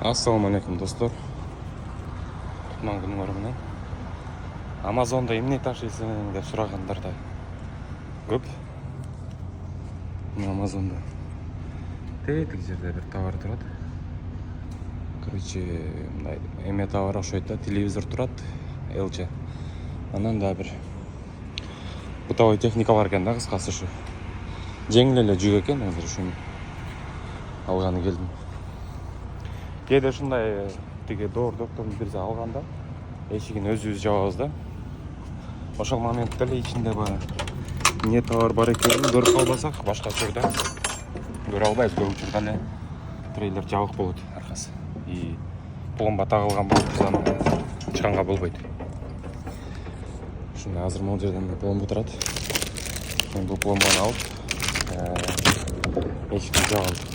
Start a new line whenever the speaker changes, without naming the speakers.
Ассаламу алейкум достор. Кутман күнүңөр менен. Амазонда эмне ташыйсың деп сурагандар да көп. Амазонда тетик жерде бир товар турат. Короче, мындай эме товар окшойт да, телевизор турат, LG. Анан да бир бытовой техника бар экен да, кыскасы ушу. Жеңил эле жүк экен, азыр ушуну алганы келдим. Кээде ушундай тиги доор доктордун бирзи алганда эшигин өзүбүз жабабыз да. Ошол моментте эле ичинде баягы эмне товар бар экенин көрүп калбасак, башка учурда көрө албайбыз. Көп учурда эле трейлер жабык болот аркасы. И пломба тагылган болуп, биз аны ачканга болбойт. Ушундай азыр могул жерде пломба турат. Мен бул пломбаны алып эшикти жабам.